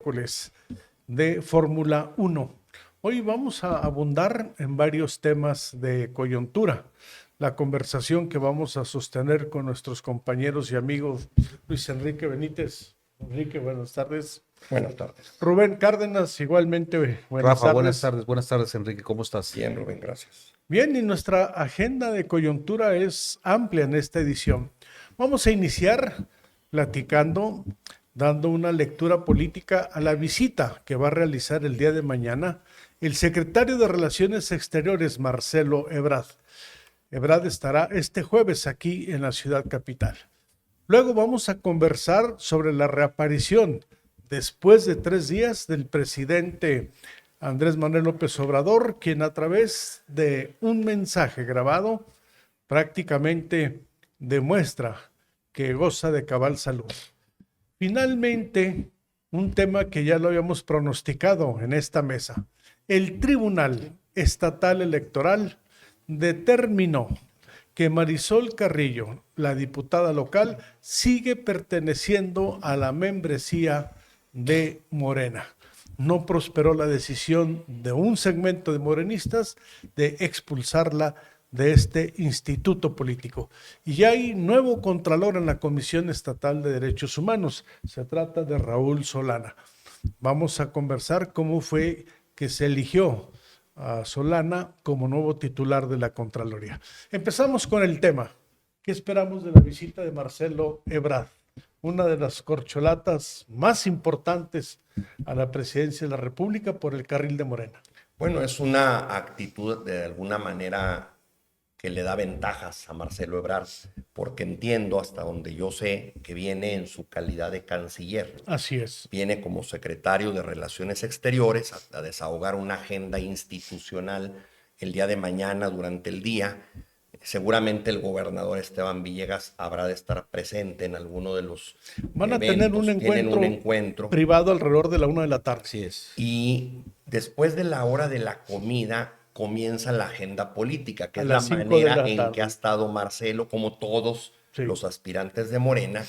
miércoles de Fórmula 1. Hoy vamos a abundar en varios temas de coyuntura. La conversación que vamos a sostener con nuestros compañeros y amigos Luis Enrique Benítez. Enrique, buenas tardes. Buenas tardes. Rubén Cárdenas, igualmente, buenas Rafa, tardes. buenas tardes, Enrique, ¿cómo estás? Bien, Rubén, gracias. Bien, y nuestra agenda de coyuntura es amplia en esta edición. Vamos a iniciar platicando, dando una lectura política a la visita que va a realizar el día de mañana el secretario de Relaciones Exteriores, Marcelo Ebrard. Ebrard estará este jueves aquí en la ciudad capital. Luego vamos a conversar sobre la reaparición después de 3 días del presidente Andrés Manuel López Obrador, quien a través de un mensaje grabado prácticamente demuestra que goza de cabal salud. Finalmente, un tema que ya lo habíamos pronosticado en esta mesa. El Tribunal Estatal Electoral determinó que Marisol Carrillo, la diputada local, sigue perteneciendo a la membresía de Morena. No prosperó la decisión de un segmento de morenistas de expulsarla de este instituto político. Y ya hay nuevo contralor en la Comisión Estatal de Derechos Humanos. Se trata de Raúl Solana. Vamos a conversar cómo fue que se eligió a Solana como nuevo titular de la Contraloría. Empezamos con el tema. ¿Qué esperamos de la visita de Marcelo Ebrard? Una de las corcholatas más importantes a la presidencia de la República por el carril de Morena. Bueno, es una actitud de alguna manera que le da ventajas a Marcelo Ebrard, porque entiendo, hasta donde yo sé, que viene en su calidad de canciller. Así es. Viene como secretario de Relaciones Exteriores a desahogar una agenda institucional el día de mañana durante el día. Seguramente el gobernador Esteban Villegas habrá de estar presente en alguno de los Van a eventos. tener un encuentro privado alrededor de la 1 de la tarde. Así es. Y después de la hora de la comida comienza la agenda política, que A es la las 5 de manera la en tarde. que ha estado Marcelo, como todos Sí. los aspirantes de Morena,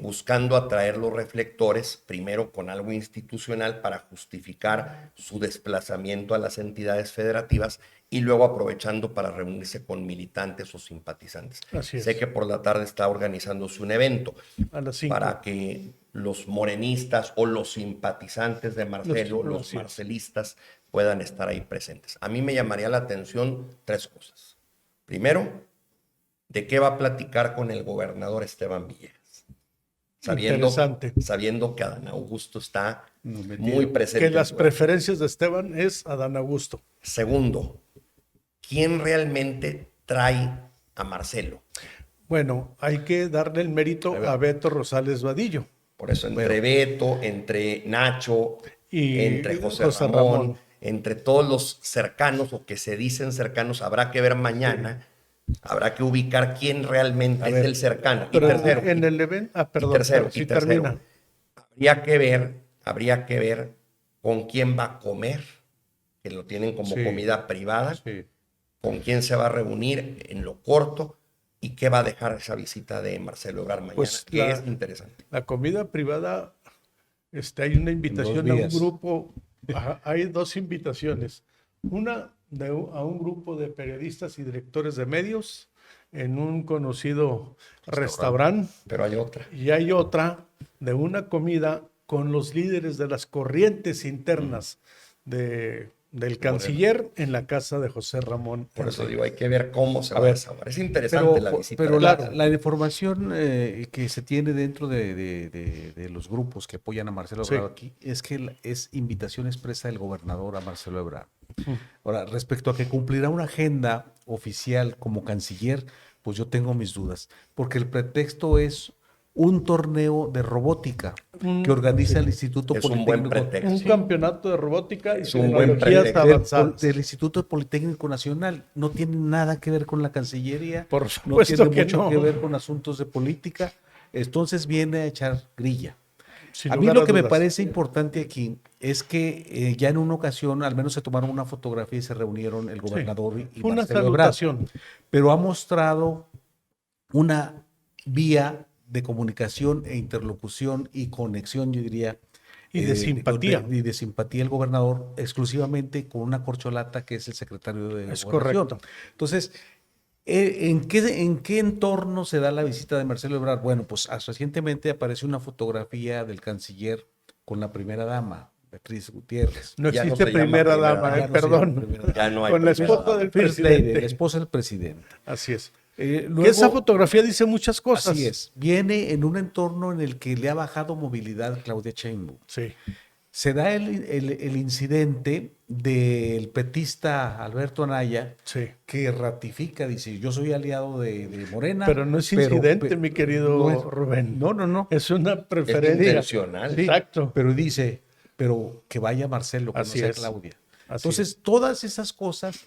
buscando atraer los reflectores, primero con algo institucional para justificar su desplazamiento a las entidades federativas y luego aprovechando para reunirse con militantes o simpatizantes. Así es. Sé que por la tarde está organizándose un evento A las 5. para que los morenistas o los simpatizantes de Marcelo, los así es. marcelistas, puedan estar ahí presentes. A mí me llamaría la atención 3 cosas. Primero, ¿de qué va a platicar con el gobernador Esteban Villegas? Sabiendo que Adán Augusto está muy presente. Que las preferencias de Esteban es Adán Augusto. Segundo, ¿quién realmente trae a Marcelo? Bueno, hay que darle el mérito a Beto Rosales Vadillo. Por eso, entre Beto, entre Nacho, Y entre José Ramón, entre todos los cercanos o que se dicen cercanos, habrá que ver mañana, habrá que ubicar quién realmente es el cercano. Pero y tercero, en el evento, y tercero, habría que ver con quién va a comer, que lo tienen como comida privada, con quién se va a reunir en lo corto y qué va a dejar esa visita de Marcelo Ebrard mañana, Pues que es interesante. La comida privada, hay una invitación a un grupo, hay 2 invitaciones. Una a un grupo de periodistas y directores de medios en un conocido restaurante. Pero hay otra. Y hay otra de una comida con los líderes de las corrientes internas del canciller en la casa de José Ramón. Por eso digo, hay que ver cómo se va a desahogar. Es interesante la visita. Pero la información que se tiene dentro de los grupos que apoyan a Marcelo Ebrard aquí es que es invitación expresa del gobernador a Marcelo Ebrard. Ahora, respecto a que cumplirá una agenda oficial como canciller, pues yo tengo mis dudas, porque el pretexto es un torneo de robótica que organiza el Instituto Es Politécnico. un buen pretexto. Un campeonato de robótica y un buen tecnologías avanzadas. Del Instituto Politécnico Nacional. No tiene nada que ver con la Cancillería. Por no supuesto tiene mucho no. que ver con asuntos de política. Entonces viene a echar grilla. Sin A mí lugar lo a que me dudas. parece importante aquí es que ya en una ocasión al menos se tomaron una fotografía y se reunieron el gobernador y Fue una Marcelo Ebrard. salutación. Pero ha mostrado una vía de comunicación e interlocución y conexión, yo diría, Y de simpatía. Y de simpatía el gobernador exclusivamente con una corcholata que es el secretario de Es Gobernación. correcto. Entonces, ¿en qué entorno se da la visita de Marcelo Ebrard? Bueno, pues recientemente apareció una fotografía del canciller con la primera dama, Beatriz Gutiérrez. No Ya no existe se llama primera primera dama, dama, ya no se perdón. llama primera dama. Ya no hay Con la primera esposa dama. del First Lady, presidente. la esposa del presidente. Así es. Luego, Que esa fotografía dice muchas cosas. así es, viene en un entorno en el que le ha bajado movilidad Claudia Sheinbaum. Sí. Se da el incidente del petista Alberto Anaya, Sí. que ratifica, dice, yo soy aliado de Morena. Pero no es incidente, mi querido no es- Rubén. No. Es una Es preferencia. intencional. Sí, Exacto. pero dice, pero que vaya Marcelo, que Así no sea es. Claudia. Así Entonces, todas esas cosas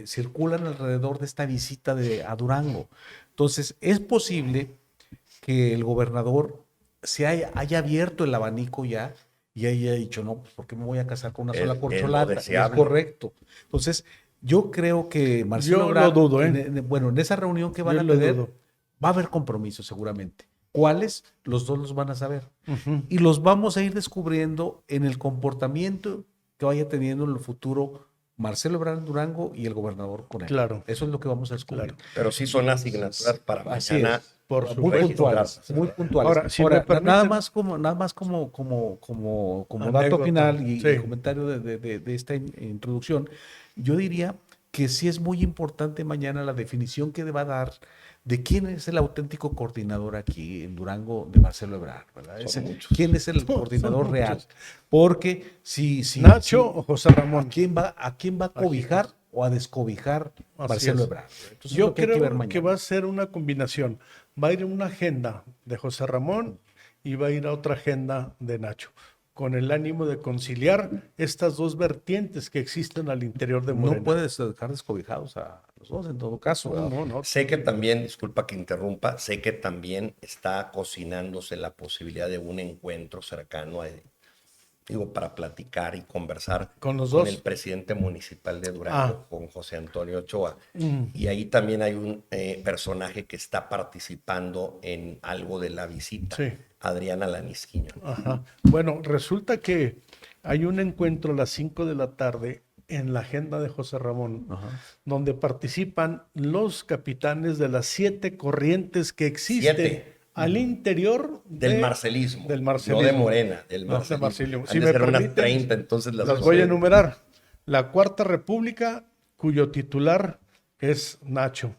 circulan alrededor de esta visita a Durango. Entonces, es posible que el gobernador haya abierto el abanico ya y haya dicho, no, pues ¿por qué me voy a casar con una sola Es lo corcholata? Es deseable. correcto. Entonces, yo creo que Marcelo Yo lo Ebrard, dudo, ¿eh? en esa reunión que van Yo a lo tener, dudo. va a haber compromisos seguramente. ¿Cuáles? Los dos los van a saber. Ujú. Y los vamos a ir descubriendo en el comportamiento que vaya teniendo en el futuro Marcelo Ebrard en Durango y el gobernador con él. Claro. Eso es lo que vamos a descubrir. Claro. Pero sí son asignaturas para Así mañana. es. Por Muy supuesto. puntuales, muy puntuales. Ahora, si me permiten- nada más como dato Anécdota, final y sí. comentario de esta introducción, yo diría que sí es muy importante mañana la definición que va a dar de quién es el auténtico coordinador aquí en Durango de Marcelo Ebrard, ¿verdad? Son muchos. ¿Quién es el Son coordinador real? muchos. Porque si Nacho o José Ramón. ¿a quién va a cobijar o a descobijar Así Marcelo es. Ebrard? Entonces, es Yo lo que hay creo ver que mañana. va a ser una combinación. Va a ir una agenda de José Ramón y va a ir a otra agenda de Nacho, con el ánimo de conciliar estas dos vertientes que existen al interior de Morena. No puedes dejar descobijados a los dos en todo caso. No, ¿verdad? no. Sé que también, disculpa que interrumpa, sé que también está cocinándose la posibilidad de un encuentro cercano para platicar y conversar Con los dos. el presidente municipal de Durango, con José Antonio Ochoa. Y ahí también hay un personaje que está participando en algo de la visita, Sí. Adriana Lanisquiño. Ajá. Bueno, resulta que hay un encuentro a las 5 de la tarde en la agenda de José Ramón, donde participan los capitanes de las 7 corrientes que existen 7. al interior Del marcelismo, del marcelismo. no de Morena, del No, de marcelismo. marcelismo. Han Si de me ser unas permiten, 30, entonces las voy a enumerar. La Cuarta República, cuyo titular es Nacho.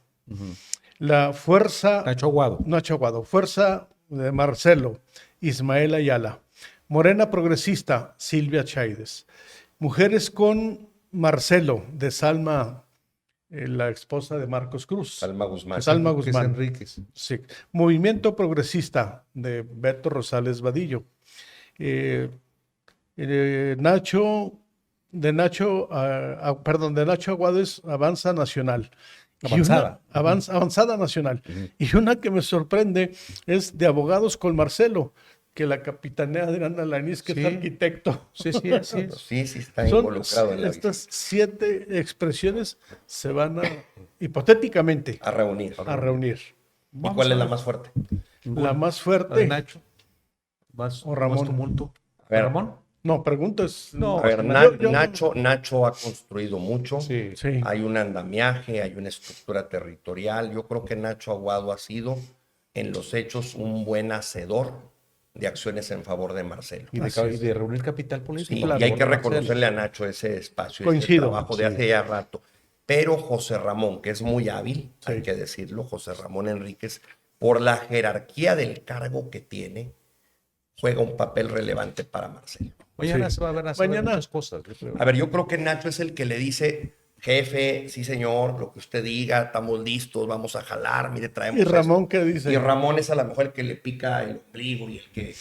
La Fuerza... Nacho Aguado. Nacho Aguado. Fuerza de Marcelo, Ismael Ayala. Morena Progresista, Silvia Chaides. Mujeres con Marcelo, de Salma, la esposa de Marcos Cruz. Salma Guzmán. Salma Que es Guzmán. Enríquez. Sí. Movimiento Progresista, de Beto Rosales Vadillo. Nacho Aguado es Avanza Nacional. Avanzada. Avanzada Nacional. Y una que me sorprende es de Abogados con Marcelo, que la capitanea Adriana Lanís, que Sí. es arquitecto. Sí, así es. Sí, está Son involucrado en la visita. estas 7 expresiones se van a, hipotéticamente, A reunir. a reunir. ¿Y cuál es la más fuerte? La más La de fuerte. Nacho. Más, O Ramón. más tumulto. A ver. ¿Ramón? No, preguntas. No, A ver, yo- Nacho ha construido mucho. Sí. Sí. Hay un andamiaje, hay una estructura territorial. Yo creo que Nacho Aguado ha sido, en los hechos, un buen hacedor de acciones en favor de Marcelo. Y de reunir capital político. Sí, claro, y hay que Marcelo. reconocerle a Nacho ese espacio, Coincido. ese trabajo de hace ya rato. Pero José Ramón, que es muy hábil, Sí. hay que decirlo, José Ramón Enríquez, por la jerarquía del cargo que tiene, juega un papel relevante para Marcelo. Mañana Sí. se va a ver a saber Mañana. muchas cosas. Yo creo. A ver, yo creo que Nacho es el que le dice, jefe, sí señor, lo que usted diga, estamos listos, vamos a jalar, mire, traemos ¿Y Ramón esto". qué dice? Y Ramón es a lo mejor el que le pica el ombligo y el que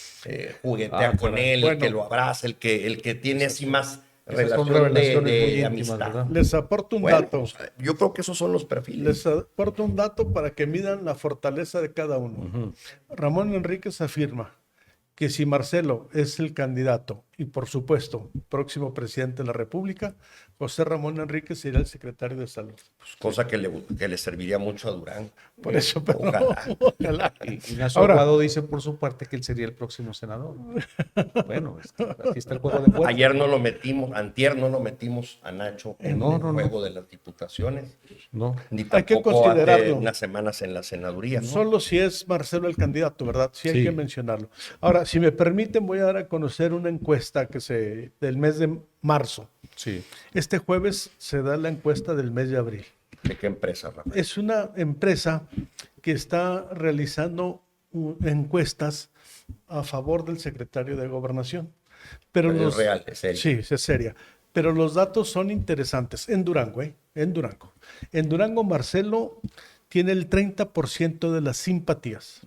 juguetea Ah, con caray. él, el Bueno. que lo abraza, el que tiene así más Esas son relación relaciones de muy íntimas, amistad. ¿verdad? Les aporto un Bueno, dato. pues, yo creo que esos son los perfiles. Les aporto un dato para que midan la fortaleza de cada uno. Ramón Enríquez afirma que si Marcelo es el candidato y por supuesto próximo presidente de la República, José Ramón Enríquez será el secretario de Salud. Pues, cosa que le serviría mucho a Durán. Por eso, pero Ojalá. ojalá. Ignacio Ahora- Aguado dice por su parte que él sería el próximo senador. Bueno, así está el juego de fuerza. Ayer no lo metimos, antier no lo metimos a Nacho en No, el no, no. juego de las diputaciones, No. ni Hay que tampoco hace considerarlo. unas semanas en la senaduría. ¿no? Solo si es Marcelo el candidato, ¿verdad? Sí hay Sí. que mencionarlo. Ahora, si me permiten, voy a dar a conocer una encuesta del mes de marzo. Sí. Este jueves se da la encuesta del mes de abril. ¿De qué empresa, Rafael? Es una empresa que está realizando encuestas a favor del secretario de Gobernación. Pero Es real, es serio. Sí, es seria. Pero los datos son interesantes. En Durango, ¿eh? En Durango. En Durango, Marcelo tiene el 30% de las simpatías.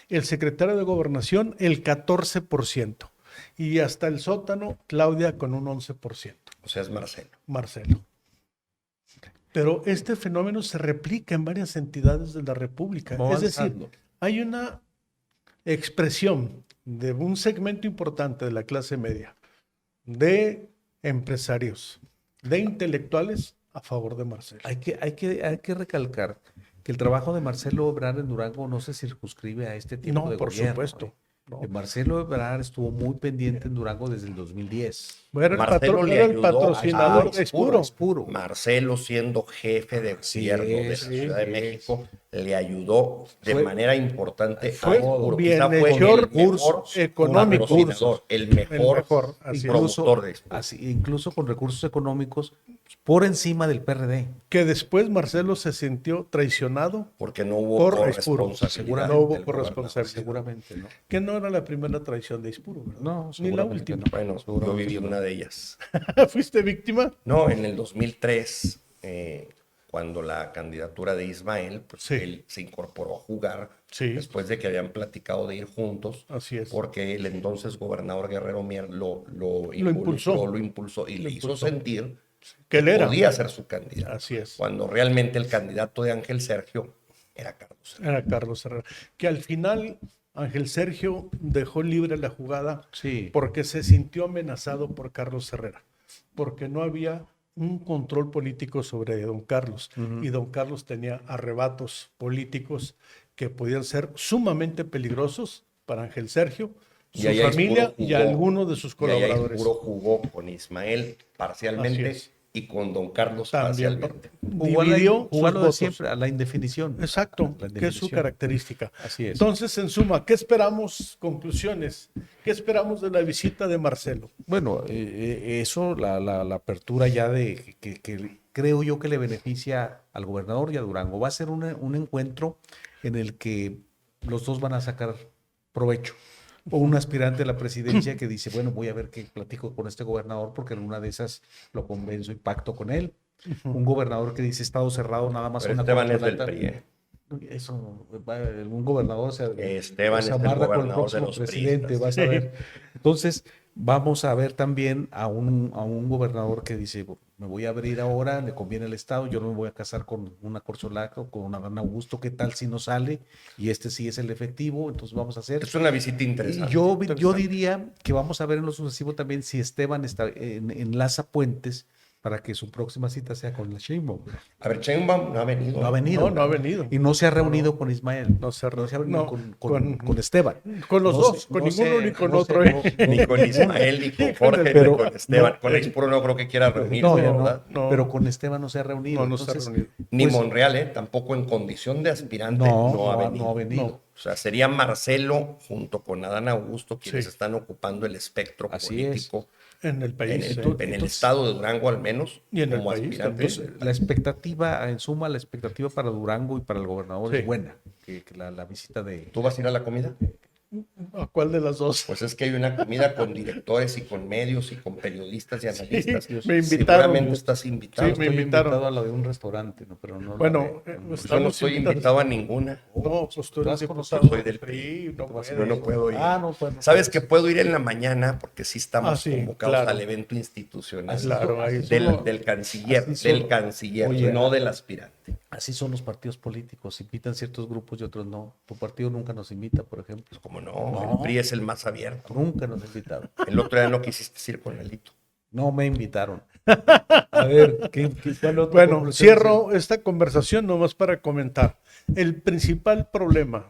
El secretario de Gobernación, el 14%. Y hasta el sótano, Claudia con un 11%. O sea, es Marcelo. Marcelo. Pero este fenómeno se replica en varias entidades de la República. Va Es decir, avanzando. hay una expresión de un segmento importante de la clase media, de empresarios, de intelectuales a favor de Marcelo. Hay que recalcar que el trabajo de Marcelo Ebrard en Durango no se circunscribe a este tipo No, de por gobierno. supuesto. No. Marcelo Ebrard estuvo muy pendiente en Durango desde el 2010. Era el, Marcelo le era el ayudó patrocinador a de Espuro. Puro. Marcelo, siendo jefe de Así gobierno de la es, Ciudad de sí, México, le ayudó de Fue- manera importante fue a Espuro. bien Quizá fue hecho, el mejor económico. patrocinador, el mejor, así es. promotor de Espuro. Incluso con recursos económicos por encima del PRD. Que después Marcelo se sintió traicionado, Porque no hubo Por Espuro. corresponsabilidad. No hubo del corresponsabilidad. Seguramente, ¿no? que no era la primera traición de Espuro, ¿verdad? No, Ni la seguramente última. no. Bueno, yo viví una de ellas. ¿Fuiste víctima? No, en el 2003, cuando la candidatura de Ismael, pues Sí. él se incorporó a jugar Sí. después de que habían platicado de ir juntos. Así es. Porque el entonces gobernador Guerrero Mier lo impulsó. impulsó y Lo le hizo impulsó. sentir Que él era. podía ser su candidato. Así es. Cuando realmente el candidato de Ángel Sergio era Carlos Herrera. Era Carlos Herrera. Que al final Ángel Sergio dejó libre la jugada Sí. porque se sintió amenazado por Carlos Herrera. Porque no había un control político sobre don Carlos. Y don Carlos tenía arrebatos políticos que podían ser sumamente peligrosos para Ángel Sergio, Y su allá familia Espuro y jugó- algunos de sus Y allá colaboradores. Espuro jugó con Ismael parcialmente Así es. y con don Carlos También parcialmente. dividió sus Jugó lo de votos. siempre, a la indefinición. Exacto, La que es su indefinición. característica. Así es. Entonces, en suma, ¿qué esperamos? Conclusiones. ¿Qué esperamos de la visita de Marcelo? Bueno, eso, la apertura ya de que creo yo que le beneficia al gobernador y a Durango. Va a ser un encuentro en el que los dos van a sacar provecho. O un aspirante a la presidencia que dice, bueno, voy a ver qué platico con este gobernador porque en una de esas lo convenzo y pacto con él. Un gobernador que dice estado cerrado nada más Pero una Esteban es del corcholata. PRI, ¿eh? Eso, un gobernador Esteban se es el amarra con el gobernador de próximo los presidente, priistas. vas a ver. Entonces, vamos a ver también a un gobernador que dice, me voy a abrir ahora, le conviene al Estado, yo no me voy a casar con una corcholata o con una Adán Augusto, ¿qué tal si no sale? Y este sí es el efectivo, entonces vamos a hacer. Es una visita Y interesante. yo diría que vamos a ver en lo sucesivo también si Esteban enlaza puentes para que su próxima cita sea con la Sheinbaum. A ver, Sheinbaum no ha venido. No ha venido. No ha venido. Y no se ha reunido con Ismael. No se ha reunido no, con Esteban. Con los No dos, sé, con no ninguno sé, ni con no otro. sé, ¿eh? Ni con Ismael, ni con Jorge, Pero- ni con Esteban. no, con Expuro no creo que quiera reunirse, No, ya ¿verdad? No. pero con Esteban no se ha reunido. No, no se ha Entonces, reunido. Ni pues, Monreal, tampoco en condición de aspirante, no ha venido. no ha venido. No. O sea, sería Marcelo junto con Adán Augusto quienes Sí. están ocupando el espectro Así es. político En el país. ¿eh? en el estado de Durango al menos, Y en el como país aspirante. también. La expectativa, en suma, la expectativa para Durango y para el gobernador Sí. es buena. Que la visita de... ¿Tú vas a ir a la comida? ¿A cuál de las dos? Pues es que hay una comida con directores y con medios y con periodistas y analistas. me invitaron. Seguramente estás invitado. Sí, me Estoy invitaron. invitado a la de un restaurante, ¿no? Pero no la Bueno, de- Pues yo no estoy invitado a ninguna. No, pues tú eres vas con diputado. nosotros, soy del PRI, no vas a puedes. Yo no puedo ir. Ah, no, pues no. Sabes que puedo ir en la mañana porque sí estamos Ah, sí, convocados claro. al evento institucional Claro, ahí del canciller, así son. del canciller, Oye, no del aspirante. Así son los partidos políticos. Invitan ciertos grupos y otros no. Tu partido nunca nos invita, por ejemplo. Pues como no, No, No. El PRI es el más abierto. Nunca nos invitaron. El otro día no quisiste ir con Alito. No me invitaron. A ver, ¿cuál otra Bueno, conclusión? cierro esta conversación nomás para comentar. El principal problema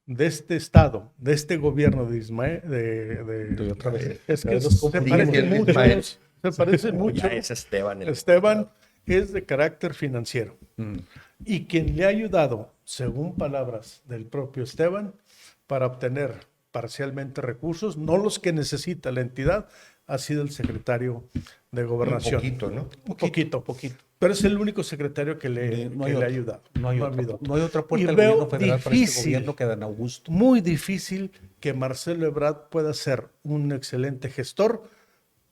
de este Estado, de este gobierno de Ismael, Y otra vez. es que Los se confundimos. parecen Sí, mucho, Ismael. se parecen mucho. Ya es Esteban. Esteban es de carácter financiero Mm. y quien le ha ayudado, según palabras del propio Esteban, para obtener parcialmente recursos, no los que necesita la entidad, ha sido el secretario de Gobernación. Un poquito, ¿no? Poquito. Pero es el único secretario que le, No que hay le ha otro. ayudado. No hay ha otra, habido. no hay otra puerta Y al veo gobierno federal para este difícil, gobierno que Dan Augusto. muy difícil que Marcelo Ebrard pueda ser un excelente gestor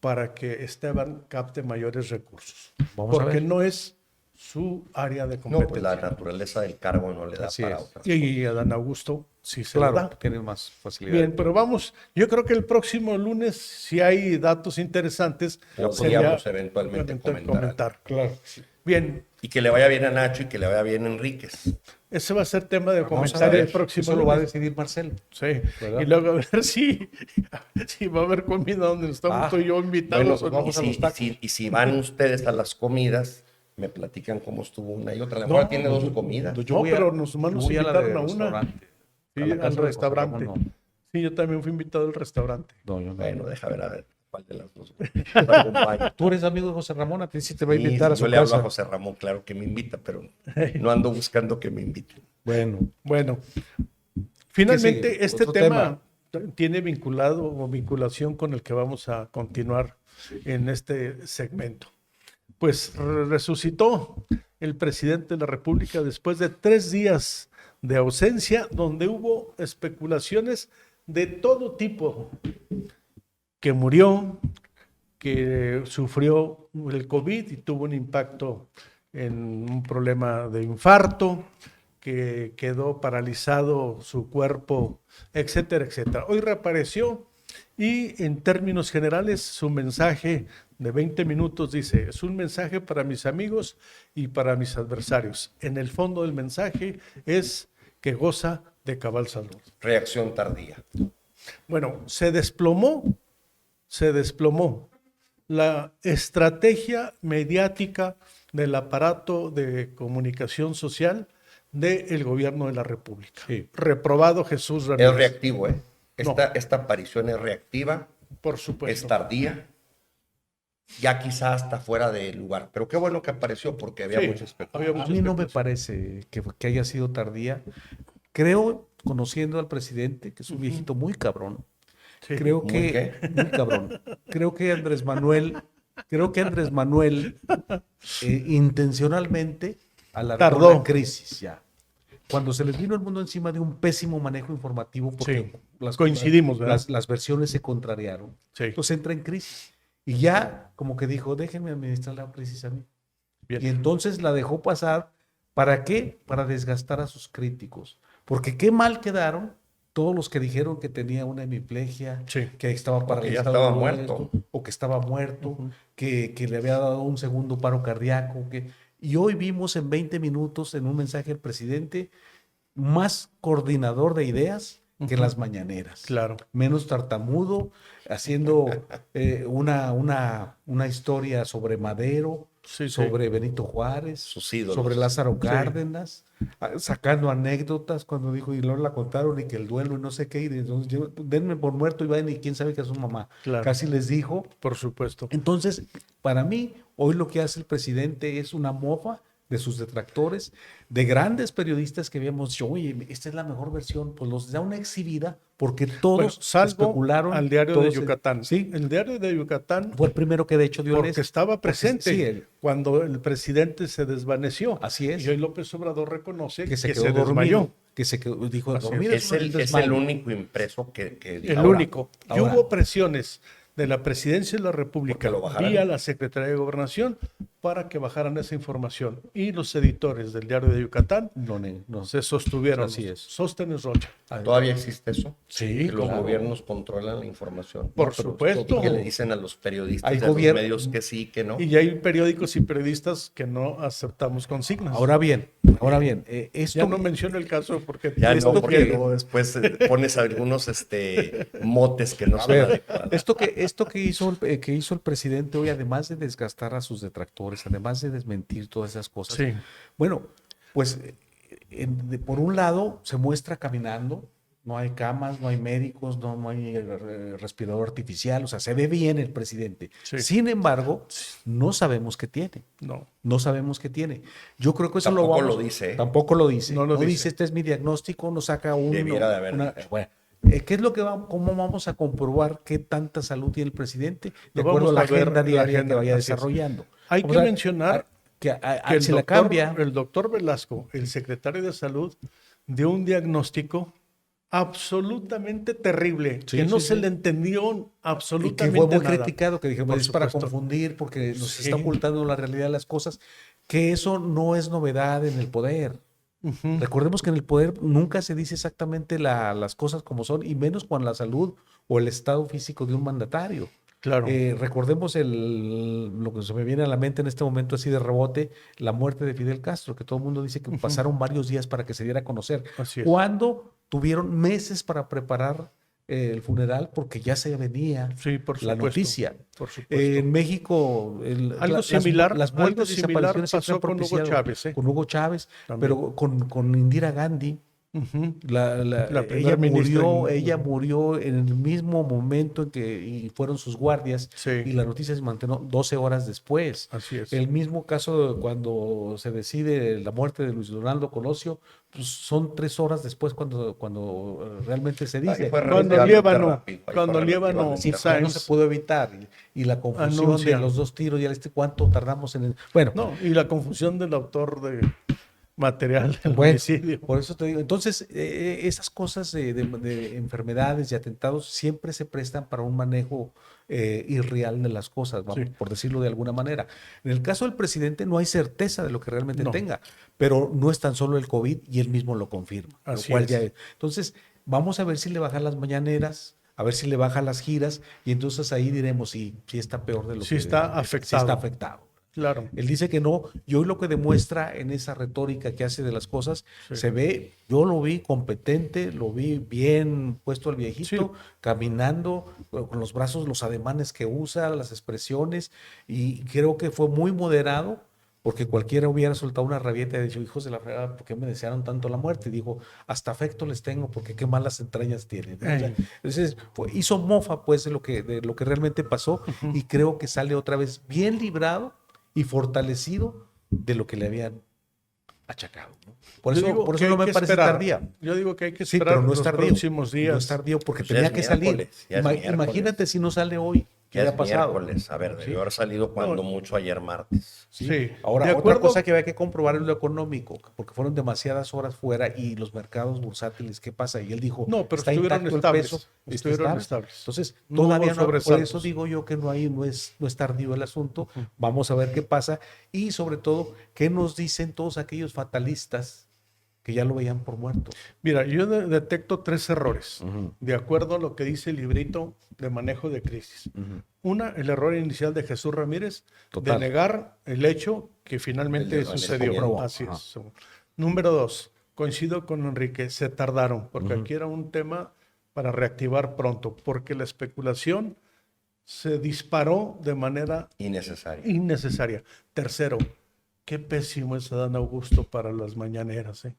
para que Esteban capte mayores recursos. Vamos a porque ver. no es su área de No, competencia. pues la naturaleza del cargo no le da Así para es. otras. Y a Dan Augusto sí se le Claro, da. tiene más facilidad. Bien, pero vamos, yo creo que el próximo lunes, si hay datos interesantes, Lo sería podríamos eventualmente comentar. Claro. Bien, Y que le vaya bien a Nacho y que le vaya bien a Enríquez. ese va a ser tema de Vamos a comentario ver, el próximo eso lo va a lunes. decidir Marcelo. Sí, ¿Verdad? y luego a ver si va a haber comida donde estamos tú y yo invitados. bueno, o pues no. vamos a los tacos. Y si van ustedes a las comidas, me platican cómo estuvo una y otra. A lo mejor tiene dos comidas. Yo No, voy pero nos voy a la invitaron de a una. restaurante. Sí, A la al casa de José restaurante. Ramón, Sí, yo también fui invitado al restaurante. no, yo no. Bueno, deja ver a ver cuál de las dos te acompaña. Tú eres amigo de José Ramón, a ti sí te va a Sí, invitar a su yo le hablo a casa. José Ramón, claro que me invita, pero no ando buscando que me invite. Bueno, Bueno, sigue? finalmente este Otro tema tiene vinculado o vinculación con el que vamos a continuar en este segmento. Pues resucitó el presidente de la República después de 3 días de ausencia, donde hubo especulaciones de todo tipo, que murió, que sufrió el COVID y tuvo un impacto en un problema de infarto, que quedó paralizado su cuerpo, etcétera, etcétera. Hoy reapareció y en términos generales su mensaje de 20 minutos dice, es un mensaje para mis amigos y para mis adversarios. En el fondo del mensaje es que goza de cabal salud. Reacción tardía. Bueno, se desplomó la estrategia mediática del aparato de comunicación social del gobierno de la República. Sí. Reprobado Jesús Es Ramírez. reactivo, ¿eh? No. Esta aparición es reactiva, Por es supuesto. tardía, ya quizá hasta fuera de lugar. Pero qué bueno que apareció porque había Sí, mucha especulación. había a mucha mí no me especulación. parece que haya sido tardía. Creo, conociendo al presidente, que es un viejito muy cabrón, Sí. creo ¿Muy que qué? muy cabrón. Creo que Andrés Manuel intencionalmente alargó Tardó. la crisis ya. Cuando se les vino el mundo encima de un pésimo manejo informativo, porque Sí, coincidimos, ¿verdad? las versiones se contrariaron. Sí. Entonces entra en crisis. Y ya como que dijo, déjenme administrar la crisis a mí. Bien. Y entonces la dejó pasar. ¿Para qué? Para desgastar a sus críticos. Porque qué mal quedaron todos los que dijeron que tenía una hemiplegia, Sí. que estaba que ya paralizado, estaba todo muerto. esto, o que estaba muerto, que le había dado un segundo paro cardíaco. Y hoy vimos en 20 minutos en un mensaje del presidente más coordinador de ideas que las mañaneras. Claro. Menos tartamudo, haciendo una historia sobre Madero, Sí, sí. sobre Benito Juárez, Sus ídolos. sobre Lázaro Cárdenas, sacando anécdotas cuando dijo, y luego la contaron y que el duelo y no sé qué, y entonces denme por muerto y vayan y quién sabe que es su mamá. Claro. Casi les dijo. Por supuesto. Entonces, para mí, hoy lo que hace el presidente es una mofa de sus detractores, de grandes periodistas que habíamos dicho, oye, esta es la mejor versión, pues los da una exhibida porque todos Bueno, salvo especularon. al diario de todos- Yucatán. Sí, El diario de Yucatán, fue el primero que de hecho dio el porque estaba presente sí, cuando el presidente se desvaneció. Así es. Y hoy López Obrador reconoce que se que quedó se desmayó. dormido, que se quedó, dijo, Así dormir Es un el desmayo". único impreso que El ahora, único. Y ahora. hubo presiones de la Presidencia de la Porque República lo bajaran. vía la Secretaría de Gobernación para que bajaran esa información. Y los editores del diario de Yucatán No. se sostuvieron. Así es. Sóstenes Rocha. ¿Todavía existe eso? Sí, Que los claro. gobiernos controlan la información. Por supuesto. Que le dicen a los periodistas Hay de los gobierno- medios que sí, que no. Y ya hay periódicos y periodistas que no aceptamos consignas. Ahora bien, Ahora bien, Ya esto no menciono el caso porque Ya esto no, porque que- luego después pones algunos motes que no A son ver, adecuados. esto que hizo el presidente hoy, además de desgastar a sus detractores, además de desmentir todas esas cosas, sí, bueno, pues por un lado se muestra caminando, no hay camas, no hay médicos, no hay respirador artificial, o sea, se ve bien el presidente. Sí. Sin embargo, no sabemos qué tiene. no. No sabemos qué tiene. Yo creo que eso Tampoco lo vamos. lo dice, ¿eh? Tampoco lo dice. No lo dice. Este es mi diagnóstico, no saca Debiera de haber dicho. bueno, ¿qué es lo que cómo vamos a comprobar qué tanta salud tiene el presidente? De Lo acuerdo a vamos la a ver agenda en la diaria agenda, que vaya así es. desarrollando. Hay Vamos que a- mencionar que que se la cambia. el doctor Velasco, el secretario de Salud, dio un diagnóstico absolutamente terrible, Sí, que no sí, se sí. le entendió Y absolutamente que fue muy nada. criticado, que dijeron, Por es para supuesto. confundir porque nos Sí. está ocultando la realidad de las cosas, que eso no es novedad en el poder. Ujú. Recordemos que en el poder nunca se dice exactamente las cosas como son, y menos con la salud o el estado físico de un mandatario. Claro. Recordemos lo que se me viene a la mente en este momento así de rebote, la muerte de Fidel Castro, que todo el mundo dice que pasaron varios días para que se diera a conocer. Así es. Cuando tuvieron meses para preparar el funeral porque ya se venía Sí, por la supuesto. noticia. Por supuesto. En México, Algo similar- las muertes y algo similar desapariciones pasó siempre han con Hugo propiciado- Chávez, ¿eh? con Hugo Chávez, También. pero con Indira Gandhi. Ujú. La La primer ministra ella murió en el mismo momento en que y fueron sus guardias, Sí. y la noticia se mantuvo 12 horas después. Así es. El mismo caso de cuando se decide la muerte de Luis Donaldo Colosio, pues son 3 horas después cuando realmente se dice. Ahí fue Cuando relativamente Líbano, rápido, ahí cuando fue Líbano relativamente Sí, rápido. pero no Sáenz- se pudo evitar. Y la confusión Anuncia. de los dos tiros, ya cuánto tardamos en el. Bueno, No, y la confusión del autor de material del bueno, homicidio. por eso te digo. Entonces, esas cosas de enfermedades y atentados siempre se prestan para un manejo irreal de las cosas, vamos, Sí. por decirlo de alguna manera. En el caso del presidente no hay certeza de lo que realmente No. tenga, pero no es tan solo el COVID y él mismo lo confirma. Así lo cual es. ya es. Entonces, vamos a ver si le bajan las mañaneras, a ver si le bajan las giras, y entonces ahí diremos si está peor de lo Sí que está sí afectado. está afectado. Claro. Él dice que no, y hoy lo que demuestra en esa retórica que hace de las cosas, Sí. se ve, yo lo vi competente, lo vi bien puesto el viejito, caminando, con los brazos, los ademanes que usa, las expresiones, y creo que fue muy moderado, porque cualquiera hubiera soltado una rabieta y dicho, hijos de la fregada, ¿por qué me desearon tanto la muerte? Y dijo, hasta afecto les tengo, porque qué malas entrañas tienen. ¿no? O sea, Ey. entonces, hizo mofa pues de lo que realmente pasó, y creo que sale otra vez bien librado y fortalecido de lo que le habían achacado. ¿no? Por Yo eso, digo por que eso no hay me que parece esperar. tardía. Yo digo que hay que Sí, esperar pero no es los tardío. próximos días. No es tardío porque Pues ya tenía es que salir. miércoles, ya es miércoles. Imagínate si no sale hoy. ¿Qué Ya ha es pasado? miércoles. A ver, Sí. debió haber salido cuando No. mucho ayer martes. Sí. Sí. Ahora, De otra acuerdo. cosa que había que comprobar es lo económico, porque fueron demasiadas horas fuera y los mercados bursátiles, ¿qué pasa? Y él dijo, No, pero está estuvieron intacto estables, el peso, está estuvieron estable. estables. Entonces, No hubo todavía no, por sobresaltos. eso digo yo que no es tardío el asunto. Vamos a ver qué pasa y sobre todo, ¿qué nos dicen todos aquellos fatalistas que ya lo veían por muerto? Mira, yo detecto 3 errores, de acuerdo a lo que dice el librito de manejo de crisis. Una, el error inicial de Jesús Ramírez Total. de negar el hecho que finalmente El sucedió. desvanecimiento. Así Ajá. es. Número 2, coincido con Enrique, se tardaron, porque Ujú. aquí era un tema para reactivar pronto, porque la especulación se disparó de manera Innecesario. innecesaria. Tercero, qué pésimo es Adán Augusto para las mañaneras, ¿eh?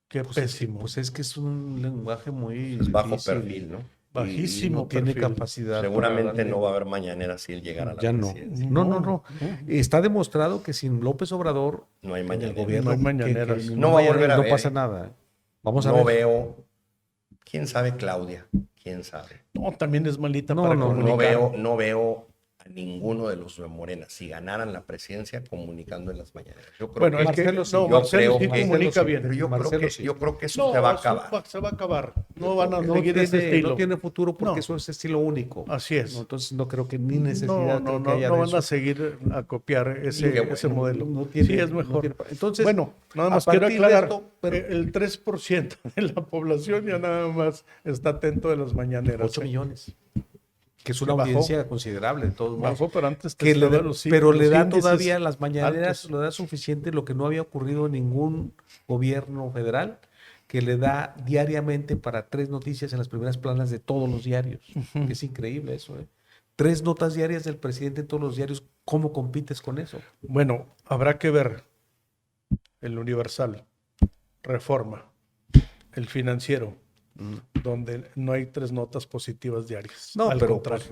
Qué pésimo. Pues es que es un lenguaje muy Es bajo difícil perfil, ¿no? y Bajísimo no tiene perfil. capacidad. para Seguramente darle- no va a haber mañanera si él llegara a la Ya no. presidencia. No. Está demostrado que sin López Obrador No hay en el mañanera. gobierno No hay mañaneras. no va a volver a no ver, pasa ¿eh? nada. Vamos a No ver. veo. ¿Quién sabe, Claudia? ¿Quién sabe? No, también es malita No, para no, comunicar. No veo a ninguno de los de Morena, si ganaran la presidencia, comunicando en las mañaneras. Yo creo Bueno, que, el que Marcelo sí. no, yo Marcelo creo sí que- comunica Marcelo sí. bien. pero yo creo, Marcelo que, sí. yo creo que eso No, se va a eso acabar. se va a acabar. No van a No seguir ese estilo. no tiene futuro porque No. eso es estilo único. Así es. No, entonces no creo que ni necesidad No, creo que haya no de van eso. a seguir a copiar qué ese bueno. modelo. No tiene- Sí, es no mejor. tiene- entonces, bueno, nada a más quiero partir de aclarar, esto, pero- el 3% de la población ya nada más está atento de las mañaneras. 8 ¿eh? millones. que es una Que bajó. audiencia considerable de todos modos. Bajó, pero antes Que le estaba da- los pero le da índices todavía las mañaneras, altos. le da suficiente lo que no había ocurrido en ningún gobierno federal, que le da diariamente para 3 noticias en las primeras planas de todos los diarios. Que es increíble eso, ¿eh? 3 notas diarias del presidente en todos los diarios. ¿Cómo compites con eso? Bueno, habrá que ver el Universal, Reforma, el Financiero, donde no hay 3 notas positivas diarias. No, Al pero contrario.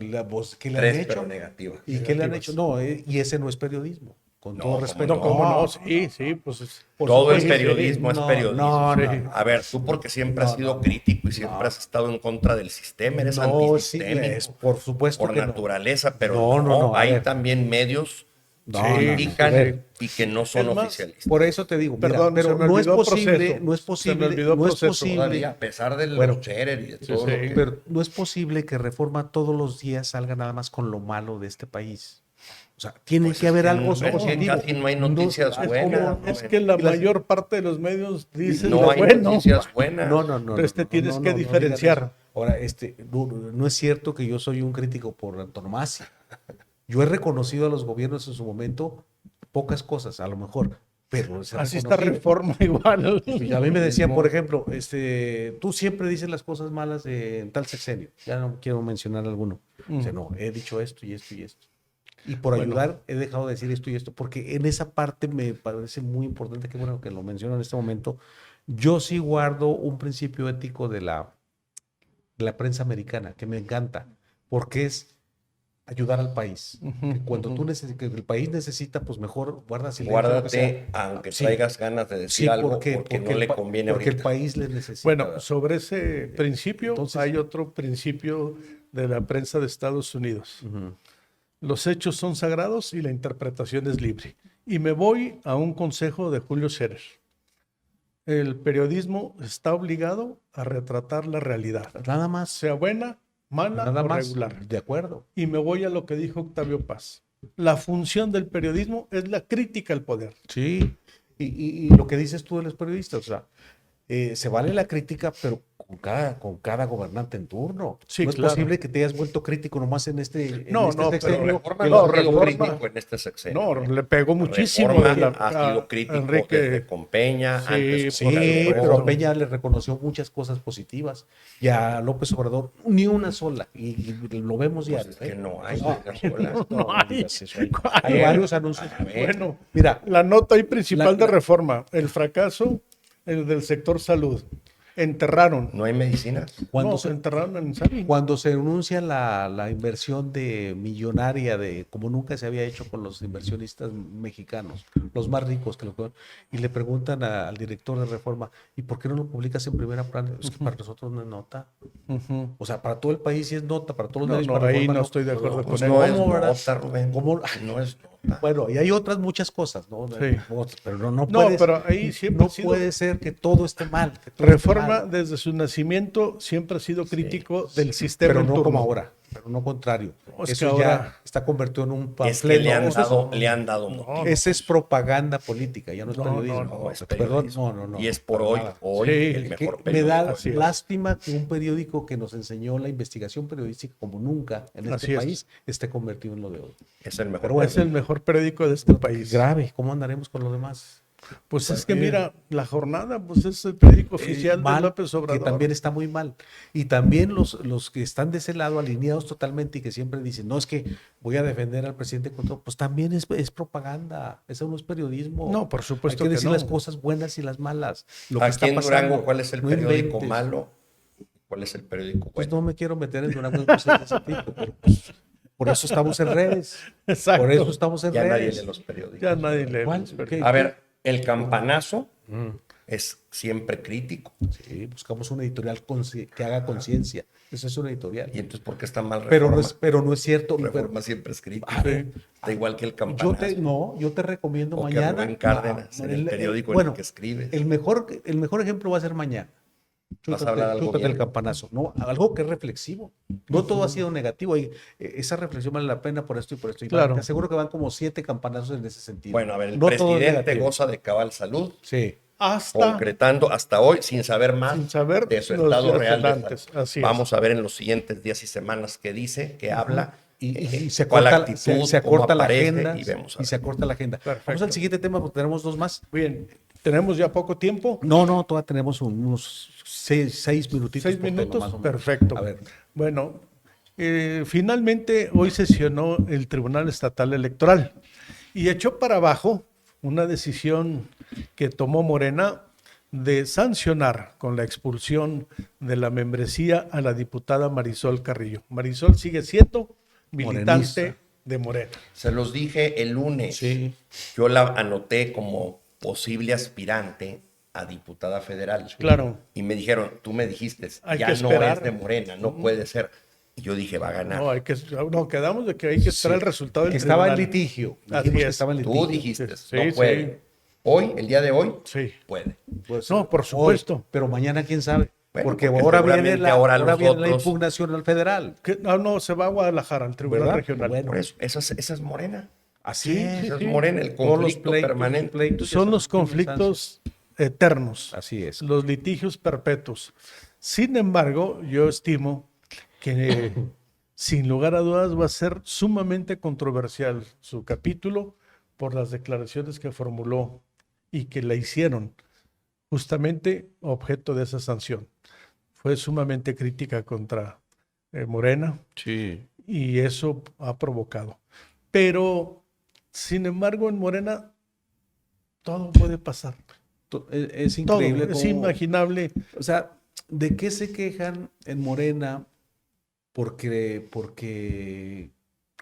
¿qué le han 3, hecho? pero negativa. ¿Y qué le han Negativas. hecho? No, y ese no es periodismo. Con No, todo ¿cómo respeto. No, cómo no, sí, pues Por Todo es supuesto. periodismo, es No, periodismo. no, Sí. no. A ver, tú porque siempre has sido crítico y siempre has estado en contra del sistema, eres No, sí, antisistémico por supuesto por que no. naturaleza, pero No, a hay ver. también medios No, que no, critican a ver. y que no son Es más, oficialistas. Por eso te digo, mira, Perdón, pero se me no es olvidó posible, proceso. no es Se me posible, olvidó no es proceso. posible, Todavía, a pesar de Bueno, los Scherer y de todo sí. lo que... pero no es posible que Reforma todos los días salga nada más con lo malo de este país. O sea, tiene Pues que es haber que algo no, positivo. casi no hay noticias No, buenas. Es que la Y las- mayor parte de los medios dicen No lo hay bueno. noticias buenas. No. Pero tienes que digan diferenciar. eso. Ahora, no es cierto que yo soy un crítico por antonomasia. Yo he reconocido a los gobiernos en su momento pocas cosas, a lo mejor, pero se ha Así está reconocido. Reforma igual. Y a mí me decían, por ejemplo, tú siempre dices las cosas malas de tal sexenio. Ya no quiero mencionar alguno. O sea, no, he dicho esto y esto y esto. Y por Bueno. ayudar he dejado de decir esto y esto, porque en esa parte me parece muy importante, que bueno que lo menciono en este momento. Yo sí guardo un principio ético de la prensa americana, que me encanta, porque es ayudar al país. Ujú, Que cuando ujú. que el país necesita, pues mejor guarda silencio. lo que sea. Guárdate, aunque Sí. traigas ganas de decir Sí, algo, porque porque no el le pa- conviene porque el ahorita. país le necesita. Bueno, sobre ese principio Entonces- hay otro principio de la prensa de Estados Unidos. Ujú. Los hechos son sagrados y la interpretación es libre. Y me voy a un consejo de Julio Scherer. El periodismo está obligado a retratar la realidad, Nada más. sea buena, mala Nada o más. regular. De acuerdo. Y me voy a lo que dijo Octavio Paz. La función del periodismo es la crítica al poder. Sí. Y lo que dices tú de los periodistas, o sea, se vale la crítica, pero con cada gobernante en turno. Sí, no es claro. posible que te hayas vuelto crítico nomás en este No, pero sexenio. Reforma no, no ha sido Reforma- crítico en este sexenio. No, le pegó muchísimo Reforma de la- ha sido a crítico Enrique. desde con Peña, Sí, antes Sí, con Calderón. pero a Peña le reconoció muchas cosas positivas. Y a López Obrador, ni una sola. Y lo vemos Pues diario. es que ¿eh? no hay. No hay. digas eso. Hay ¿Cuál? varios anuncios. Bueno, Mira, la nota ahí principal La- de Reforma, el fracaso del sector salud. Enterraron. No hay medicinas. cuando No, se, enterraron en Insabi. Cuando se anuncia la inversión de millonaria como nunca se había hecho con los inversionistas mexicanos, los más ricos y le preguntan al director de Reforma, ¿y por qué no lo publicas en primera plana? Es que para nosotros no es nota. Ujú. O sea, para todo el país sí es nota, para todos los No, medios. no, para ahí Reforma no estoy de acuerdo Pues con no él. es ¿Cómo, verdad? nota, Rubén. ¿Cómo? No es nota. Bueno, y hay otras muchas cosas, ¿no? Sí. Pero no No, puedes- pero ahí siempre no ha sido- puede ser que todo esté mal. que todo esté Reforma, mal. desde su nacimiento, siempre ha sido crítico del sistema Pero en no turno. como ahora, pero no contrario. No, es Eso que ya ahora- está convertido en un Es panfleto. que le han Eso es- dado mucho. Esa es propaganda política, ya no es No, periodismo. no, es Perdón, periodismo. no. Y es por para hoy, nada. Sí, el Que mejor me periódico. da Así es. lástima que un periódico que nos enseñó la investigación periodística como nunca en este Así es. país esté convertido en lo de hoy. Es el mejor Pero bueno, Es el mejor periódico de este país. Grave, ¿cómo andaremos con lo demás? Pues es que mira, La Jornada, pues es el periódico oficial de Mal, López Obrador. que también está muy mal. Y también los que están de ese lado, alineados totalmente y que siempre dicen, no, es que voy a defender al presidente contra, pues también es propaganda, eso no es periodismo. No, por supuesto Hay que que decir no. las cosas buenas y las malas. Lo que Aquí está en pasando, Durango, ¿cuál es el no periódico inventes. malo? ¿Cuál es el periódico Pues bueno? no me quiero meter en Durango en cosas de ese tipo, pero pues, por eso estamos en redes. Exacto. Por eso estamos en Ya nadie redes. lee los periódicos. Ya nadie lee. ¿Cuál? los periódicos. ¿Qué? A ver, el campanazo Mm. es siempre crítico. Sí, buscamos una editorial que haga conciencia. Eso es una editorial. Y entonces, ¿por qué está mal Pero Reforma? pero no es cierto. Reforma siempre es crítico. A ver, Está igual que el Yo campanazo. te recomiendo O que mañana. Rubén Cárdenas, en el periódico en el que escribes. El mejor ejemplo va a ser mañana. Vas a hablar algo Chútate bien. el campanazo. No, algo que es reflexivo. No todo ha sido negativo. Esa reflexión vale la pena por esto y por esto. Y Claro. te aseguro que van como 7 campanazos en ese sentido. Bueno, a ver, el No todo es presidente negativo. goza de cabal salud. Sí. concretando hasta hoy sin saber más sin saber de su los estado días real de antes. salud. Así es. Vamos a ver en los siguientes días y semanas qué dice, qué habla, Y se cuál acorta, actitud, se cómo acorta la aparece, agenda y vemos a y se ver. acorta la agenda. Perfecto. Vamos al siguiente tema porque tenemos dos más. Bien, tenemos ya poco tiempo. No, todavía tenemos unos seis minutitos. 6 por tema, minutos, más o menos. perfecto. A ver, Bueno, finalmente hoy sesionó el Tribunal Estatal Electoral y echó para abajo una decisión que tomó Morena de sancionar con la expulsión de la membresía a la diputada Marisol Carrillo. Marisol sigue siendo militante Morenista. de Morena. Se los dije el lunes. Sí. Yo la anoté como posible aspirante a diputada federal. Claro. Y me dijeron, tú me dijiste, Hay ya que no esperar. es de Morena, no puede ser. Y yo dije, va a ganar. No, quedamos de que hay que esperar el resultado del que estaba en tribunal. litigio. Así Dijimos que es. estaba en Tú litigio. dijiste, Sí, no sí. puede. Hoy, el día de hoy, Sí. puede. Pues, No, por hoy, supuesto. pero mañana quién sabe. Bueno, porque porque ahora viene seguramente la, ahora ahora los viene la otros- impugnación al federal. No, se va a Guadalajara, al Tribunal ¿Verdad? Regional. Bueno. Por eso, esa es Morena. Así Sí, es. Esa sí. es Morena, el Todos los conflicto permanente. pleitos ya Son los están en conflictos eternos, Así es. los litigios perpetuos. Sin embargo, yo estimo que sin lugar a dudas va a ser sumamente controversial su capítulo por las declaraciones que formuló y que la hicieron justamente objeto de esa sanción. Fue sumamente crítica contra Morena Sí. y eso ha provocado. Pero, sin embargo, en Morena todo puede pasar. Es Todo, increíble. es cómo- inimaginable. O sea, ¿de qué se quejan en Morena porque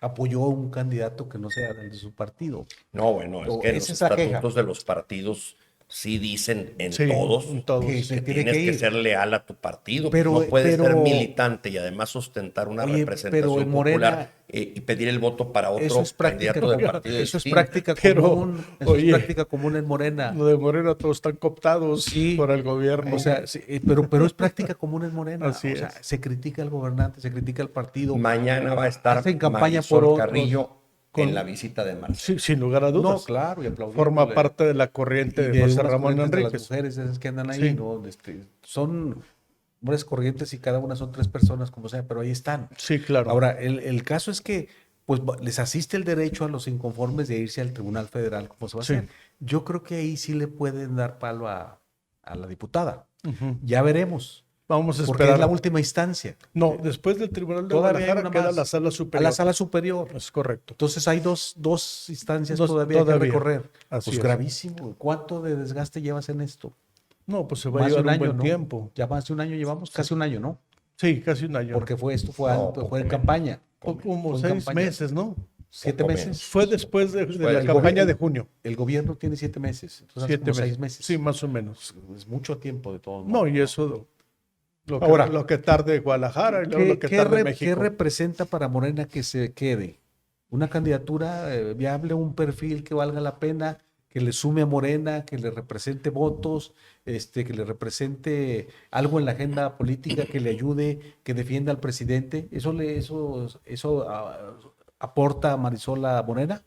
apoyó a un candidato que no sea del de su partido? No, bueno, es O que es los esa queja. estatutos de los partidos sí dicen en Sí, todos en todos. Que se que tiene tienes que que ir. ser leal a tu partido. Pero- no puedes ser pero- militante y además ostentar una Oye, pero representación en Morena- popular y pedir el voto para otro Eso es práctica, candidato de partido eso es distinto. práctica Pero, común. Eso oye, es práctica común en Morena. Lo de Morena todos están cooptados Sí. por el gobierno. O sea, sí, pero es práctica común en Morena. Así o sea, es. se critica al gobernante, se critica al partido. Mañana va a estar Hacen campaña Marisol por otros, Carrillo con- en la visita de Marcelo. Sí, sin lugar a No, dudas. claro, y aplaudiéndole. Forma parte de la corriente Y de de José unas Ramón corrientes de Enríquez. las mujeres esas que andan ahí, Sí. ¿no? Son hombres corrientes y cada una son 3 personas, como sea, pero ahí están. Sí, claro. Ahora, el caso es que pues les asiste el derecho a los inconformes de irse al Tribunal Federal, como se va a Sí. hacer. Yo creo que ahí sí le pueden dar palo a la diputada. Ujú. Ya veremos, Vamos a porque esperar. es la última instancia. No, después del Tribunal de Todavía hay Guadalajara una queda más. la sala A superior. la sala superior. Es correcto. Entonces hay dos instancias Dos todavía que todavía. recorrer. Así Pues es. gravísimo. ¿Cuánto de desgaste llevas en esto? No, pues se va a Más de llevar un año, buen ¿no? tiempo. Ya más de un año llevamos, casi un año, ¿no? Sí, casi un año. Porque fue No, fue poco en menos. campaña. Como fue en 6 campaña. meses, ¿no? 7 Poco meses. menos. Fue después de la del campaña gobierno. de junio. El gobierno tiene 7 meses. Entonces hace 7 como meses. 6 meses. Sí, más o menos. Es mucho tiempo de todo. No, y eso lo que, Ahora, lo que tarde Guadalajara y luego lo que tarde ¿Qué México. representa para Morena que se quede? ¿Una candidatura viable, un perfil que valga la pena, que le sume a Morena, que le represente votos, que le represente algo en la agenda política, que le ayude, que defienda al presidente? ¿Eso aporta a Marisol a Morena?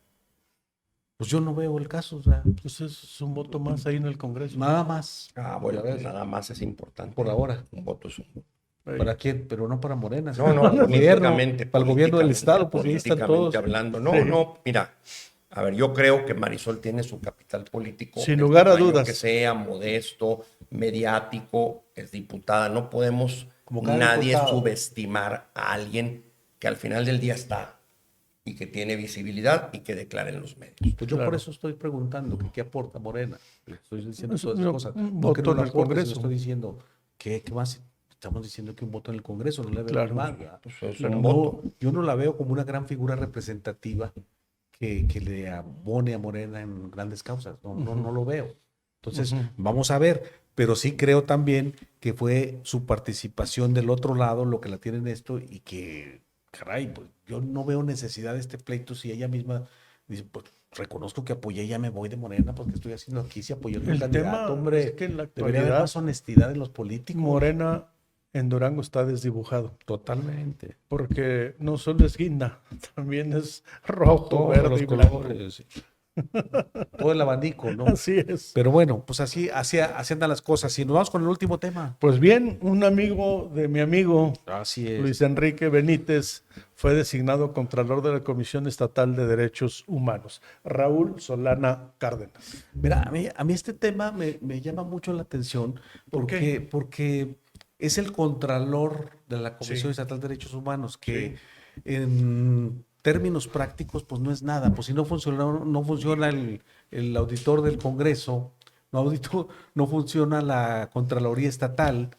Pues yo no veo el caso, o sea, Pues es un voto más ahí en el Congreso. nada más. Ah, bueno, Ya ves, pues nada más es importante. Por ahora. Un voto es un voto. Ahí. ¿Para quién? Pero no para Morena. No, no, para el gobierno, políticamente, para el gobierno del políticamente, Estado, pues ahí están políticamente todos. hablando. No, Sí. no, mira, a ver, yo creo que Marisol tiene su capital político. Sin el lugar a tamaño dudas. Que sea modesto, mediático, es diputada. No podemos Como cada nadie diputado. subestimar a alguien que al final del día está y que tiene visibilidad y que declara en los medios. Pues yo Claro. por eso estoy preguntando que qué aporta Morena. Le estoy diciendo Es todas un esas cosas. voto No que no en lo el aporte, Congreso. sino estoy diciendo qué más. Estamos diciendo que un voto en el Congreso, no le veo Claro. más. ¿verdad? Pues es Pero un no, voto. yo no la veo como una gran figura representativa que le abone a Morena en grandes causas. No lo veo. Entonces, Ujú. vamos a ver. Pero sí creo también que fue su participación del otro lado lo que la tiene en esto y que, caray, pues yo no veo necesidad de este pleito si ella misma dice, pues reconozco que apoyé, ya me voy de Morena porque estoy haciendo aquí, si apoyó a otro El candidato, tema hombre. es que en la Debería haber actualidad más honestidad en los políticos. Morena en Durango está desdibujado. Totalmente. Porque no solo es guinda, también es rojo, Todos verde los y blanco. colores. todo el abanico, ¿no? Así es. Pero bueno, pues así andan las cosas. Y nos vamos con el último tema. Pues bien, un amigo de mi amigo, Así es. Luis Enrique Benítez, fue designado Contralor de la Comisión Estatal de Derechos Humanos. Raúl Solana Cárdenas. Mira, a mí este tema me llama mucho la atención ¿Por qué? porque es el contralor de la Comisión Sí. Estatal de Derechos Humanos, que en términos prácticos, pues no es nada. Pues si no funciona el auditor del Congreso, no funciona la Contraloría Estatal,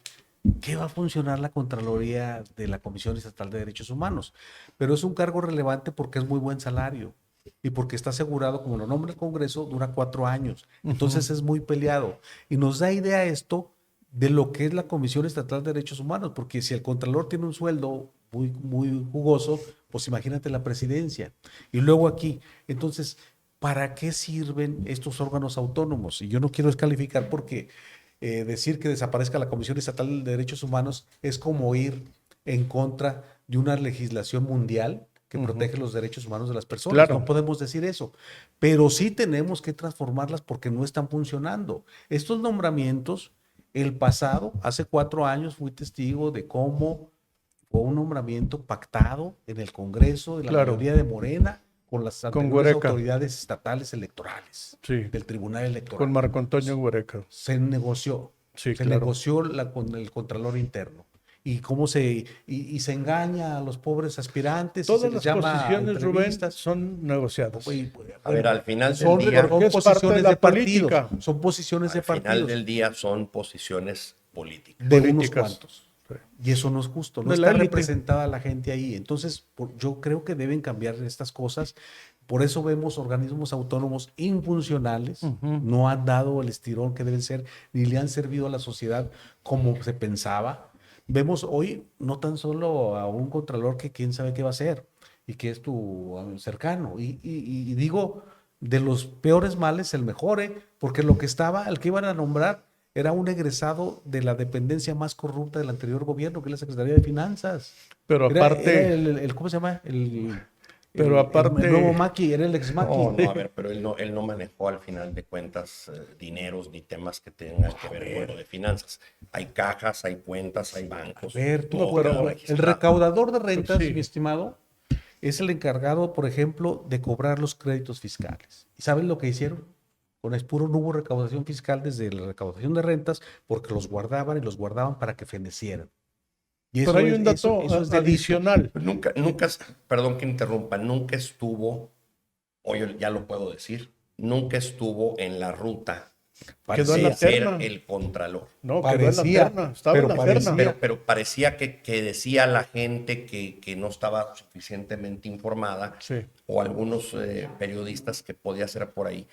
¿qué va a funcionar la Contraloría de la Comisión Estatal de Derechos Humanos? Pero es un cargo relevante porque es muy buen salario y porque está asegurado, como lo nombra el Congreso, dura 4 años. Entonces es muy peleado. Y nos da idea esto de lo que es la Comisión Estatal de Derechos Humanos, porque si el Contralor tiene un sueldo muy jugoso, pues imagínate la presidencia. Y luego aquí, entonces, ¿para qué sirven estos órganos autónomos? Y yo no quiero descalificar porque decir que desaparezca la Comisión Estatal de Derechos Humanos es como ir en contra de una legislación mundial que protege los derechos humanos de las personas. Claro. No podemos decir eso, pero sí tenemos que transformarlas porque no están funcionando. Estos nombramientos, el pasado, hace 4 años, fui testigo de cómo fue un nombramiento pactado en el Congreso de la Claro. mayoría de Morena con las anteriores Huereca. autoridades estatales electorales, Sí. del Tribunal Electoral. Con Marco Antonio Huereca. Se negoció, Sí, se claro. negoció con el Contralor Interno. Y cómo se engaña a los pobres aspirantes. y se Todas les las llama a posiciones, Rubén, entrevistas. son negociadas. A ver, al final son, del día, son Porque es parte posiciones de la de partidos. política. Son posiciones de al final partidos. del día son posiciones políticas. De unos políticas. cuantos. Sí. Y eso no es justo, no De la está élite. representada la gente ahí. Entonces, yo creo que deben cambiar estas cosas. Por eso vemos organismos autónomos infuncionales, no han dado el estirón que deben ser, ni le han servido a la sociedad como se pensaba. Vemos hoy no tan solo a un contralor que quién sabe qué va a hacer y que es tu cercano. Y digo, de los peores males, el mejor, porque lo que estaba, el que iban a nombrar, era un egresado de la dependencia más corrupta del anterior gobierno, que es la Secretaría de Finanzas. Pero Era aparte, el ¿cómo se llama? Pero aparte- el nuevo Maqui, era el ex Maqui. No, a ver, pero él no manejó al final de cuentas dineros ni temas que tengan que ver con lo de finanzas. Hay cajas, hay cuentas, hay bancos. A ver, tú, todo pero quedó el registrado. recaudador de rentas, Sí. mi estimado, es el encargado, por ejemplo, de cobrar los créditos fiscales. ¿Y saben lo que hicieron? Con Expuro no hubo recaudación fiscal desde la recaudación de rentas porque los guardaban y los guardaban para que fenecieran. Y pero hay un dato eso es delito. adicional. Nunca, perdón que interrumpa, nunca estuvo, hoy ya lo puedo decir, nunca estuvo en la ruta Quedó en la de ser terna. el contralor. No, quedó en la Parecía, terna. Estaba pero en la parecía. terna. Pero parecía que decía la gente que no estaba suficientemente informada, Sí. o algunos periodistas que podía ser por ahí.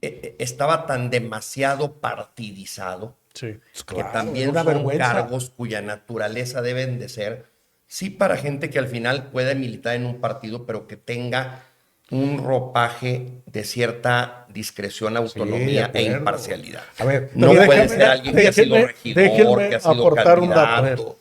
Estaba tan demasiado partidizado Sí. que también una son vergüenza. cargos cuya naturaleza deben de ser, sí, para gente que al final puede militar en un partido, pero que tenga un ropaje de cierta discreción, autonomía de e acuerdo. imparcialidad. A ver, No pero puede déjame- ser alguien que ha sido déjenme- regidor, déjenme que ha sido aportar un dato. candidato,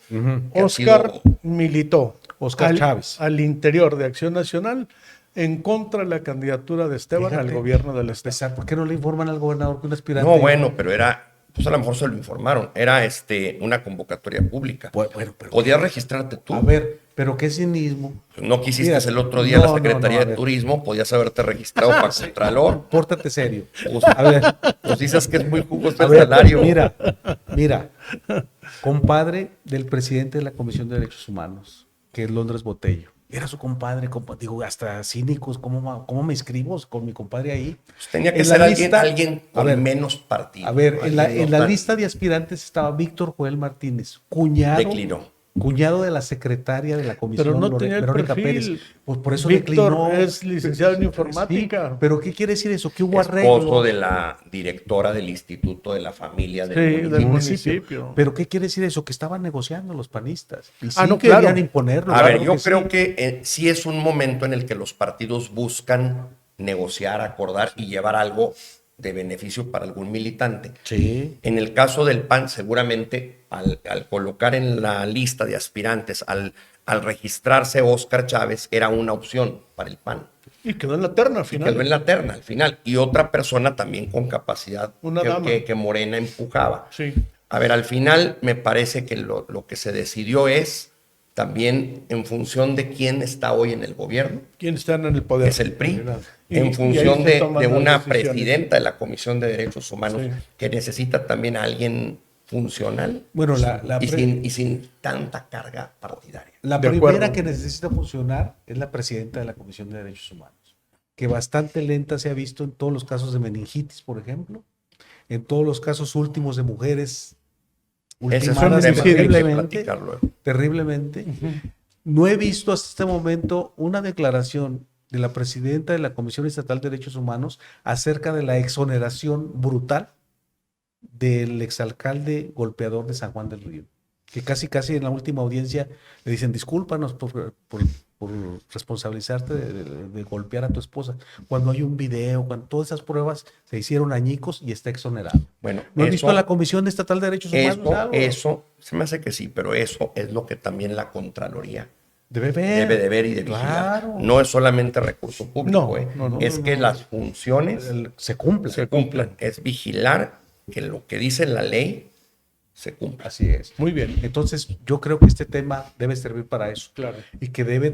que ha Oscar sido- militó Oscar Chávez. al interior de Acción Nacional en contra de la candidatura de Esteban al Fíjate, gobierno del a Estado. pesar, ¿por qué no le informan al gobernador que un aspirante? No, bueno, pero era, pues a lo mejor se lo informaron, era una convocatoria pública. Bueno, pero Podías registrarte tú. a ver, pero qué cinismo. No quisiste Mira, el otro día a la no, Secretaría a de ver. Turismo, podías haberte registrado para Contralor. Pórtate serio. Pues, A ver, pues dices que es muy jugoso a el ver, salario. mira, compadre del presidente de la Comisión de Derechos Humanos, que es Londres Botello. Era su compadre, digo, hasta cínicos, ¿cómo me escribo con mi compadre ahí? Pues tenía que En la ser lista- alguien a con ver, menos partido. A ver, en la Alguien no tan- lista de aspirantes estaba Víctor Joel Martínez, cuñado de la secretaria de la comisión, Pero no tenía el Verónica perfil. Pérez. Pues por eso Víctor declinó. es licenciado en Sí, informática. pero ¿qué quiere decir eso? Que hubo Esposo arreglo. de la directora del Instituto de la Familia Sí, del del municipio. municipio. Pero ¿qué quiere decir eso? Que estaban negociando los panistas. Y sí Ah, no, querían claro. imponerlo. A claro ver, yo sí. creo que sí es un momento en el que los partidos buscan negociar, acordar y llevar algo de beneficio para algún militante. Sí. En el caso del PAN, seguramente al colocar en la lista de aspirantes, al registrarse Óscar Chávez, era una opción para el PAN. Y quedó en la terna al Y final. quedó en la terna al final. Y otra persona también con capacidad Una dama. que Morena empujaba. Sí. A ver, al final me parece que lo que se decidió es también en función de quién está hoy en el gobierno, ¿Quiénes están en el poder? que es el PRI, Y en ahí función se de toman una las decisiones. presidenta de la Comisión de Derechos Humanos Sí. que necesita también a alguien funcional Bueno, y sin tanta carga partidaria. la De primera acuerdo. que necesita funcionar es la presidenta de la Comisión de Derechos Humanos, que bastante lenta se ha visto en todos los casos de meningitis, por ejemplo, en todos los casos últimos de mujeres Ese es un ultimadas tema que hay que terriblemente, platicar luego. terriblemente. No he visto hasta este momento una declaración de la presidenta de la Comisión Estatal de Derechos Humanos acerca de la exoneración brutal del exalcalde golpeador de San Juan del Río, que casi en la última audiencia le dicen discúlpanos por responsabilizarte de golpear a tu esposa, cuando hay un video, cuando todas esas pruebas se hicieron añicos y está exonerado. Bueno, ¿No has visto a la Comisión Estatal de Derechos Humanos? algo? eso, se me hace que sí, pero eso es lo que también la Contraloría Debe ver. debe de ver y de vigilar. Claro. No es solamente recurso público, No, no, es que las funciones Se cumple. se cumplan. Es vigilar que lo que dice la ley se cumpla. Así es. Muy bien. Entonces, yo creo que este tema debe servir para eso. Claro. Y que debe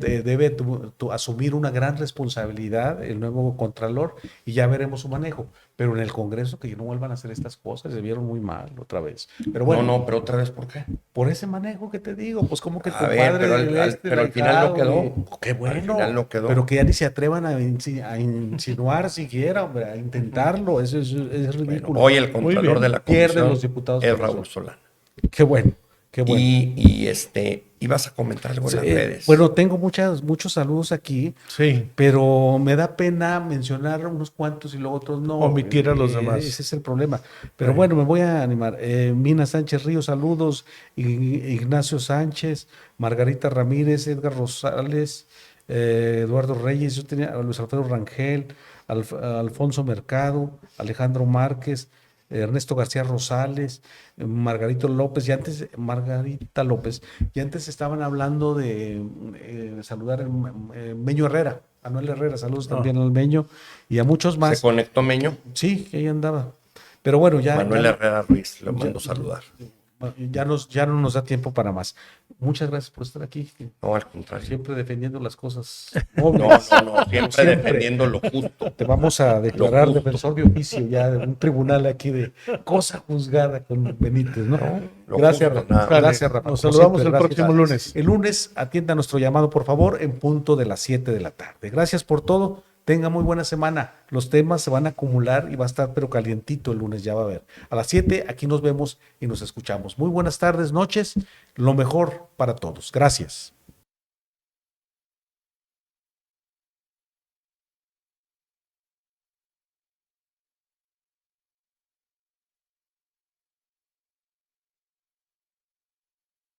asumir una gran responsabilidad el nuevo Contralor y ya veremos su manejo. Pero en el Congreso que no vuelvan a hacer estas cosas, se vieron muy mal otra vez. Pero bueno, No, pero otra vez, ¿por qué? por ese manejo que te digo, pues como que tu A ver, padre pero del al final no ahijado, quedó. qué bueno. Al final no quedó. Pero que ya ni se atrevan a insinuar siquiera, hombre, a intentarlo. Eso es ridículo. Bueno, hoy el Muy Contralor bien. de la Pierden Comisión los diputados es por eso. Raúl Solano. Qué bueno, qué bueno. Y ibas a comentar algo en las redes. Bueno, tengo muchos saludos aquí, Sí. pero me da pena mencionar unos cuantos y luego otros no. Omitir a los demás. Ese es el problema. Pero bueno, me voy a animar. Mina Sánchez Ríos, saludos. Ignacio Sánchez, Margarita Ramírez, Edgar Rosales, Eduardo Reyes, yo tenía a Luis Alfredo Rangel, Alfonso Mercado, Alejandro Márquez, Ernesto García Rosales, Margarita López, y antes estaban hablando de saludar a Meño Herrera, a Noel Herrera, saludos también al Meño, y a muchos más. ¿Se conectó Meño? Sí, que ahí andaba. Pero bueno, Manuel Herrera Ruiz, lo mando saludar. ya no nos da tiempo para más. Muchas gracias por estar aquí. No, al contrario. Siempre defendiendo las cosas No, obvias. siempre defendiendo lo justo. Te vamos a declarar Lo justo. defensor de oficio ya de un tribunal aquí de cosa juzgada con Benítez, ¿no? Lo Gracias, justo, Rafa. nada. Gracias, Rafa. Nos Como saludamos siempre, el gracias. próximo lunes. El lunes atienda nuestro llamado, por favor, en punto de las 7 de la tarde. Gracias por todo. Tenga muy buena semana. Los temas se van a acumular y va a estar pero calientito el lunes, ya va a ver. A las 7 aquí nos vemos y nos escuchamos. Muy buenas tardes, noches. Lo mejor para todos. Gracias.